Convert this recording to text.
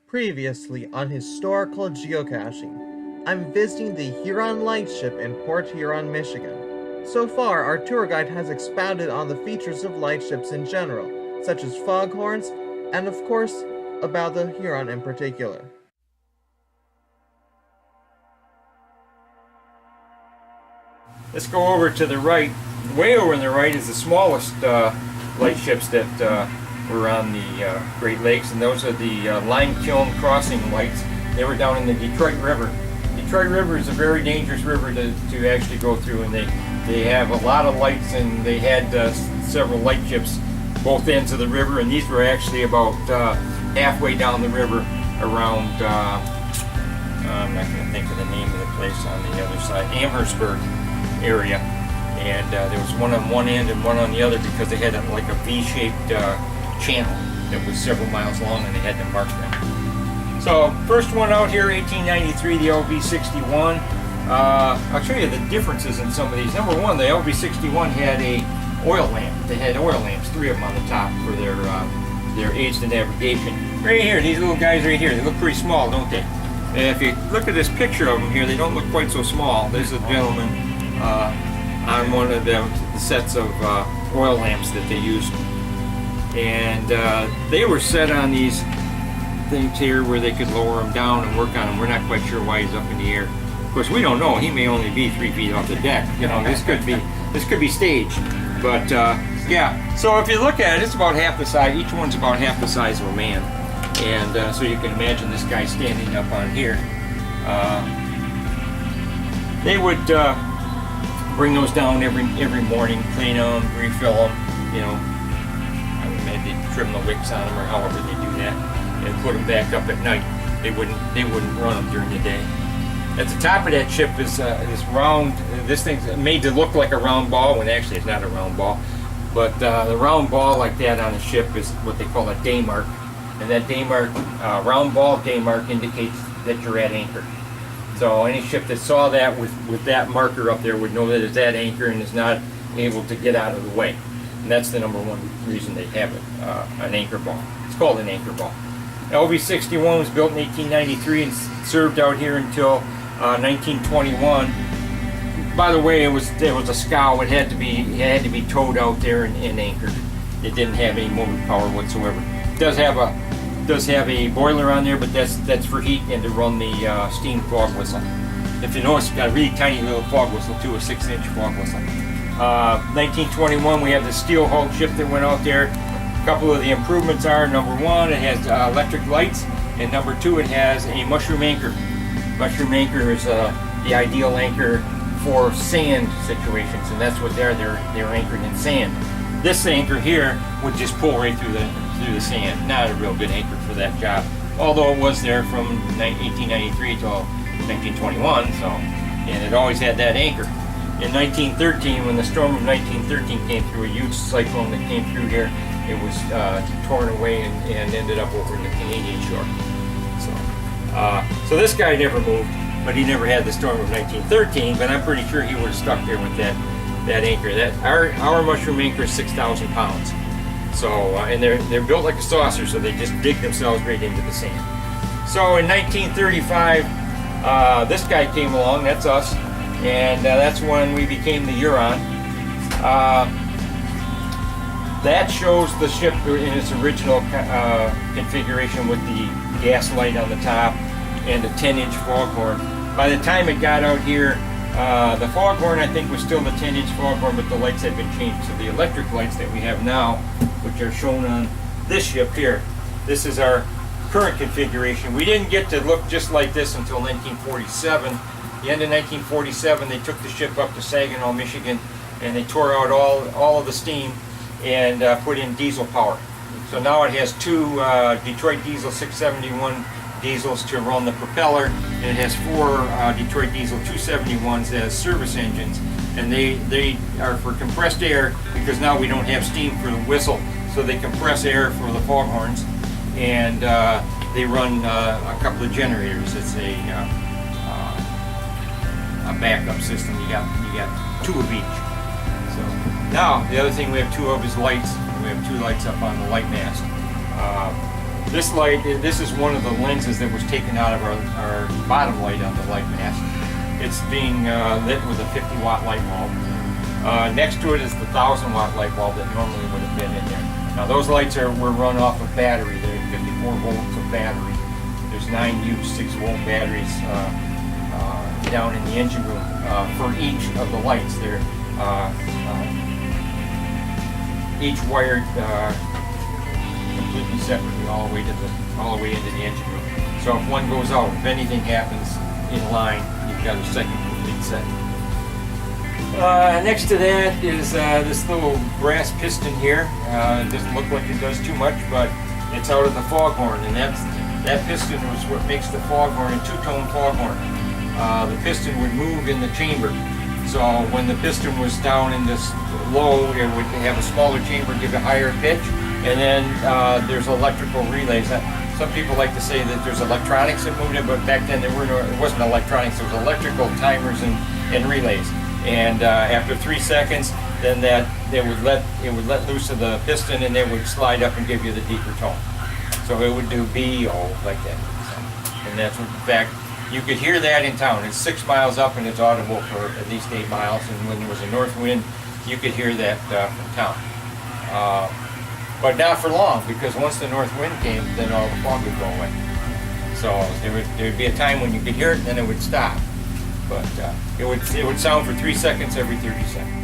Previously on Historical Geocaching, I'm visiting the Huron Lightship in Port Huron, Michigan. So far, our tour guide has expounded on the features of lightships in general, such as foghorns, and of course, about the Huron in particular. Let's go over to the right. Way over on the right is the smallest lightships that were on the Great Lakes, and those are the lime kiln crossing lights. They were down in the Detroit River. Detroit River is a very dangerous river to actually go through, and they have a lot of lights, and they had several lightships both ends of the river, and these were actually about halfway down the river around, I'm not going to think of the name of the place on the other side, Amherstburg area, and there was one on one end and one on the other because they had like a V-shaped channel that was several miles long, and they had to mark them. So first one out here, 1893, the LV61. I'll show you the differences in some of these. Number one, the LV61 had a oil lamp. They had oil lamps, three of them on the top for their aids to navigation. Right here, these little guys right here, they look pretty small, don't they? And if you look at this picture of them here, they don't look quite so small. There's a gentleman on one of the sets of oil lamps that they used. And they were set on these things here where they could lower them down and work on them. We're not quite sure why he's up in the air. Of course, we don't know. He may only be 3 feet off the deck. You know, this could be staged. But yeah, so if you look at it, it's about half the size. Each one's about half the size of a man. And so you can imagine this guy standing up on here. They would bring those down every morning, clean them, refill them. You know, I would imagine they'd trim the wicks on them or however they do that, and put them back up at night. They wouldn't run them during the day. At the top of that ship is this round. This thing's made to look like a round ball when actually it's not a round ball. But the round ball like that on the ship is what they call a day mark, and that day mark, round ball day mark, indicates that you're at anchor. So any ship that saw that with that marker up there would know that it's at anchor and is not able to get out of the way. And that's the number one reason they have it, an anchor ball. It's called an anchor ball. LV61 was built in 1893 and served out here until 1921. By the way, it was a scow. It had to be towed out there and anchored. It didn't have any motor power whatsoever. It does have a boiler on there, but that's for heat and to run the steam fog whistle. If you notice, it's got a really tiny little fog whistle too, a 6-inch fog whistle. 1921, we have the steel hull ship that went out there. A couple of the improvements are, number one, it has electric lights, and number two, it has a mushroom anchor. Mushroom anchor is the ideal anchor for sand situations, and that's what they're anchored in sand. This anchor here would just pull right through the sand. Not a real good anchor for that job, although it was there from 1893 till 1921. So, and it always had that anchor. In 1913, when the storm of 1913 came through, a huge cyclone that came through here, it was torn away and ended up over in the Canadian shore. So this guy never moved, but he never had the storm of 1913. But I'm pretty sure he would have stuck there with that anchor. Our mushroom anchor is 6,000 pounds. So and they're built like a saucer, so they just dig themselves right into the sand. So in 1935, this guy came along. That's us. And that's when we became the Huron. That shows the ship in its original configuration with the gas light on the top and a 10-inch foghorn. By the time it got out here, the foghorn I think was still the 10-inch foghorn, but the lights had been changed to the electric lights that we have now, which are shown on this ship here. This is our current configuration. We didn't get to look just like this until 1947. The end of 1947, they took the ship up to Saginaw, Michigan, and they tore out all of the steam and put in diesel power. So now it has two Detroit Diesel 671 diesels to run the propeller, and it has four Detroit Diesel 271s as service engines, and they are for compressed air because now we don't have steam for the whistle, so they compress air for the foghorns, and they run a couple of generators. It's a backup system. You got two of each. So now the other thing we have two of is lights. We have two lights up on the light mast. This light, this is one of the lenses that was taken out of our bottom light on the light mast. It's being lit with a 50-watt light bulb. Next to it is the 1,000-watt light bulb that normally would have been in there. Now those lights were run off of battery. They're 54 volts of battery. There's 9 used 6-volt batteries down in the engine room for each of the lights. They're each wired completely separately all the way into the engine room. So if one goes out, if anything happens in line, you've got a second complete set. Next to that is this little brass piston here. It doesn't look like it does too much, but it's out of the foghorn, and that piston was what makes the foghorn a two-tone foghorn. The piston would move in the chamber. So when the piston was down in this low, it would have a smaller chamber, give a higher pitch, and then there's electrical relays. Some people like to say that there's electronics that moved it, but back then it wasn't electronics. There was electrical timers and relays. And after 3 seconds, then it would let loose of the piston, and it would slide up and give you the deeper tone. So it would do B, O, like that. And that's what, in fact, you could hear that in town. It's 6 miles up, and it's audible for at least 8 miles. And when there was a north wind, you could hear that from town. But not for long, because once the north wind came, then all the fog would go away. So there would be a time when you could hear it, and then it would stop. But it would sound for 3 seconds every 30 seconds.